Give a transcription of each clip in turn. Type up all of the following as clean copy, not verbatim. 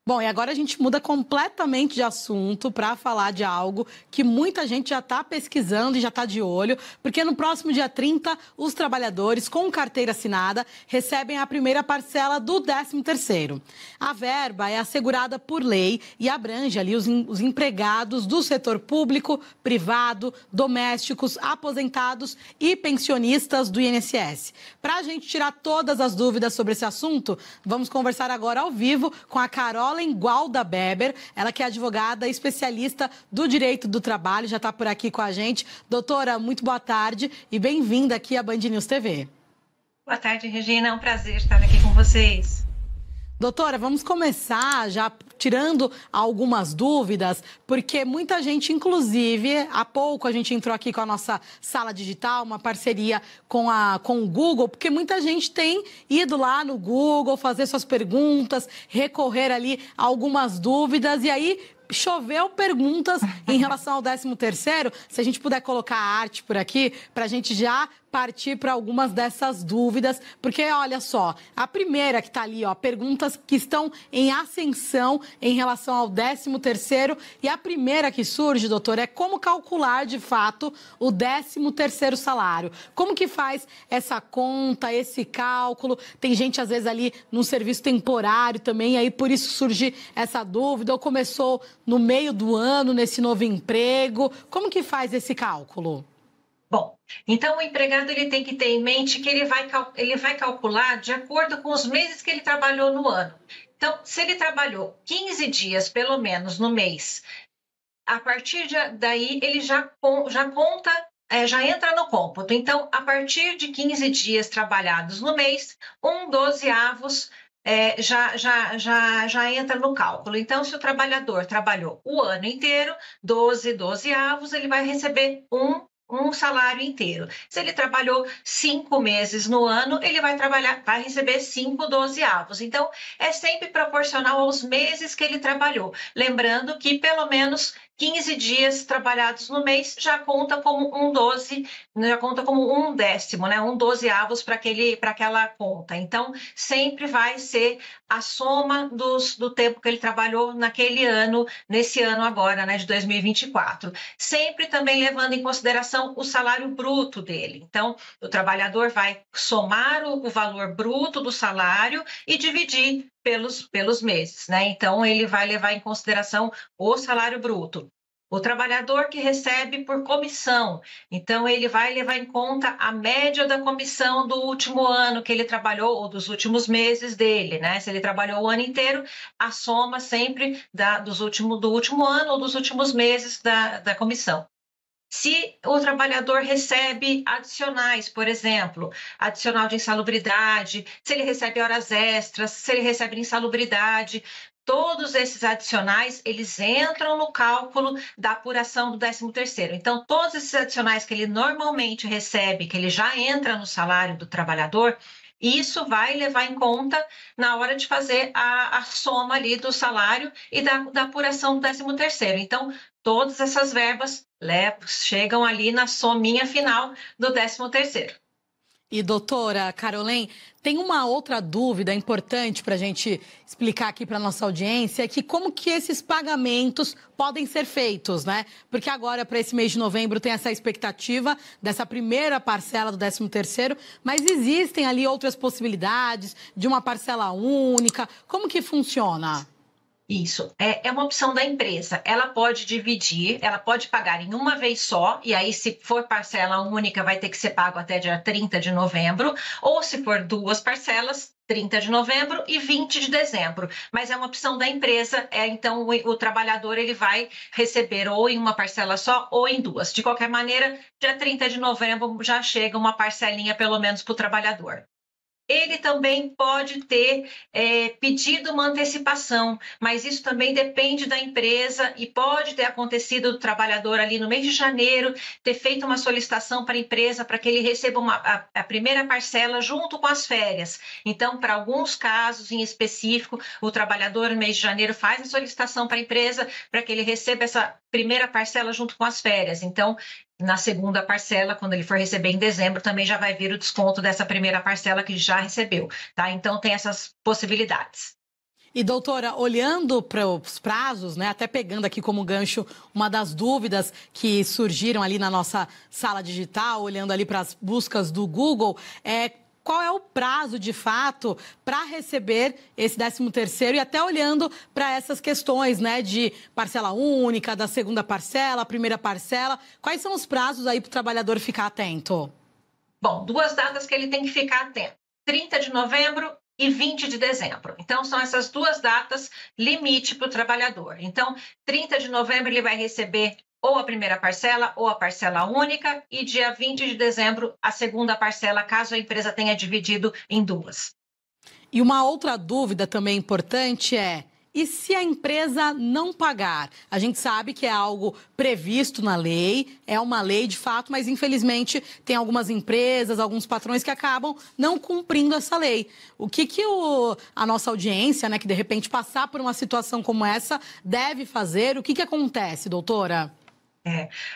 Bom, e agora a gente muda completamente de assunto para falar de algo que muita gente já está pesquisando e já está de olho, porque no próximo dia 30, os trabalhadores com carteira assinada recebem a primeira parcela do 13º. A verba é assegurada por lei e abrange ali os empregados do setor público, privado, domésticos, aposentados e pensionistas do INSS. Para a gente tirar todas as dúvidas sobre esse assunto, vamos conversar agora ao vivo com a Carolen Gualda Beber, ela que é advogada especialista do direito do trabalho, já está por aqui com a gente. Doutora, muito boa tarde e bem-vinda aqui à Band News TV. Boa tarde, Regina. É um prazer estar aqui com vocês. Doutora, vamos começar já tirando algumas dúvidas, porque muita gente, inclusive, há pouco a gente entrou aqui com a nossa sala digital, uma parceria com o Google, porque muita gente tem ido lá no Google fazer suas perguntas, recorrer ali a algumas dúvidas, e aí choveu perguntas em relação ao 13º. Se a gente puder colocar a arte por aqui, para a gente já partir para algumas dessas dúvidas, porque olha só, a primeira que está ali, ó, perguntas que estão em ascensão em relação ao 13º, e a primeira que surge, doutor, é como calcular de fato o 13º salário. Como que faz essa conta, esse cálculo? Tem gente às vezes ali num serviço temporário também, aí por isso surge essa dúvida, ou começou no meio do ano nesse novo emprego, como que faz esse cálculo? Bom, então o empregado ele tem que ter em mente que ele vai calcular de acordo com os meses que ele trabalhou no ano. Então, se ele trabalhou 15 dias, pelo menos, no mês, a partir daí ele já conta, já entra no cômputo. Então, a partir de 15 dias trabalhados no mês, 1/12 já entra no cálculo. Então, se o trabalhador trabalhou o ano inteiro, 12/12, ele vai receber um salário inteiro. Se ele trabalhou 5 meses no ano, ele vai receber 5/12. Então, é sempre proporcional aos meses que ele trabalhou. Lembrando que pelo menos 15 dias trabalhados no mês já conta como 1/12, já conta como 1/10, né? 1/12 para aquela conta. Então, sempre vai ser a soma do tempo que ele trabalhou naquele ano, nesse ano agora, né, de 2024. Sempre também levando em consideração o salário bruto dele. Então, o trabalhador vai somar o valor bruto do salário e dividir pelos meses, né? Então, ele vai levar em consideração o salário bruto. O trabalhador que recebe por comissão, então ele vai levar em conta a média da comissão do último ano que ele trabalhou ou dos últimos meses dele, né? Se ele trabalhou o ano inteiro, a soma sempre do último ano ou dos últimos meses da comissão. Se o trabalhador recebe adicionais, por exemplo, adicional de insalubridade, se ele recebe horas extras, se ele recebe insalubridade, todos esses adicionais, eles entram no cálculo da apuração do 13º. Então, todos esses adicionais que ele normalmente recebe, que ele já entra no salário do trabalhador, isso vai levar em conta na hora de fazer a soma ali do salário e da apuração do 13º. Então, todas essas verbas chegam ali na sominha final do 13º. E, doutora Carolen, tem uma outra dúvida importante para a gente explicar aqui para a nossa audiência, é que como que esses pagamentos podem ser feitos, né? Porque agora, para esse mês de novembro, tem essa expectativa dessa primeira parcela do 13º, mas existem ali outras possibilidades de uma parcela única. Como que funciona? Isso, é uma opção da empresa. Ela pode dividir, ela pode pagar em uma vez só, e aí, se for parcela única, vai ter que ser pago até dia 30 de novembro, ou se for duas parcelas, 30 de novembro e 20 de dezembro. Mas é uma opção da empresa, então o trabalhador ele vai receber ou em uma parcela só ou em duas. De qualquer maneira, dia 30 de novembro já chega uma parcelinha, pelo menos, para o trabalhador. Ele também pode ter pedido uma antecipação, mas isso também depende da empresa e pode ter acontecido do trabalhador ali no mês de janeiro ter feito uma solicitação para a empresa para que ele receba a primeira parcela junto com as férias. Então, para alguns casos em específico, o trabalhador no mês de janeiro faz a solicitação para a empresa para que ele receba essa primeira parcela junto com as férias. Então, na segunda parcela, quando ele for receber em dezembro, também já vai vir o desconto dessa primeira parcela que já recebeu, tá? Então, tem essas possibilidades. E, doutora, olhando para os prazos, né, até pegando aqui como gancho uma das dúvidas que surgiram ali na nossa sala digital, olhando ali para as buscas do Google, qual é o prazo, de fato, para receber esse 13º e até olhando para essas questões, né, de parcela única, da segunda parcela, primeira parcela, quais são os prazos aí para o trabalhador ficar atento? Bom, duas datas que ele tem que ficar atento: 30 de novembro e 20 de dezembro. Então, são essas duas datas limite para o trabalhador. Então, 30 de novembro ele vai receber ou a primeira parcela ou a parcela única, e dia 20 de dezembro a segunda parcela, caso a empresa tenha dividido em duas. E uma outra dúvida também importante e se a empresa não pagar? A gente sabe que é algo previsto na lei, é uma lei de fato, mas infelizmente tem algumas empresas, alguns patrões que acabam não cumprindo essa lei. O que a nossa audiência, né, que de repente passar por uma situação como essa, deve fazer? O que acontece, doutora?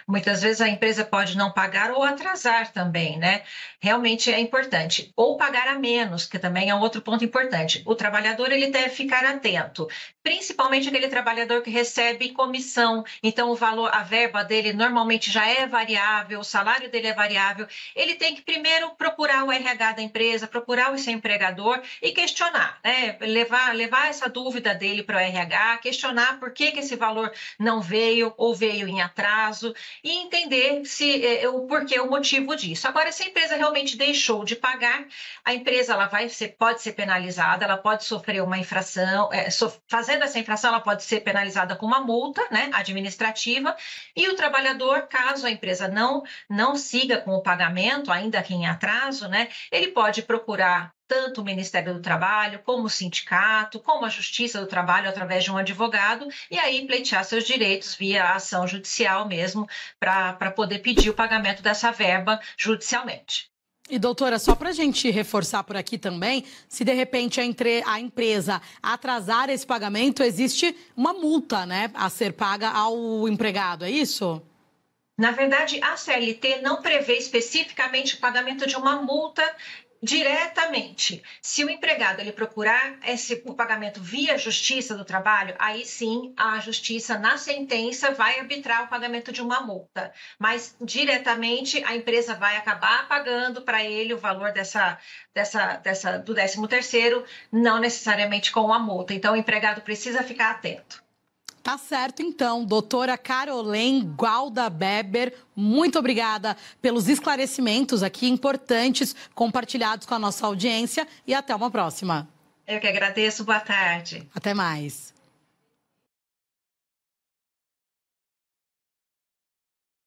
Muitas vezes a empresa pode não pagar ou atrasar também, né? Realmente é importante. Ou pagar a menos, que também é um outro ponto importante. O trabalhador, ele deve ficar atento, principalmente aquele trabalhador que recebe comissão. Então, o valor, a verba dele normalmente já é variável, o salário dele é variável. Ele tem que primeiro procurar o RH da empresa, procurar o seu empregador e questionar, né? Levar essa dúvida dele para o RH, questionar por que esse valor não veio ou veio em atraso, e entender o porquê, o motivo disso. Agora, se a empresa realmente deixou de pagar, a empresa pode ser penalizada, ela pode sofrer uma infração, fazendo essa infração, ela pode ser penalizada com uma multa, né, administrativa, e o trabalhador, caso a empresa não siga com o pagamento, ainda que em atraso, né, ele pode procurar tanto o Ministério do Trabalho, como o sindicato, como a Justiça do Trabalho, através de um advogado, e aí pleitear seus direitos via ação judicial mesmo, para poder pedir o pagamento dessa verba judicialmente. E, doutora, só para a gente reforçar por aqui também, se de repente a empresa atrasar esse pagamento, existe uma multa, né, a ser paga ao empregado, é isso? Na verdade, a CLT não prevê especificamente o pagamento de uma multa diretamente. Se o empregado ele procurar o pagamento via Justiça do Trabalho, aí sim a Justiça, na sentença, vai arbitrar o pagamento de uma multa. Mas diretamente a empresa vai acabar pagando para ele o valor do 13º, não necessariamente com a multa. Então o empregado precisa ficar atento. Tá certo, então. Doutora Carolém Gualda-Beber, muito obrigada pelos esclarecimentos aqui importantes compartilhados com a nossa audiência e até uma próxima. Eu que agradeço. Boa tarde. Até mais.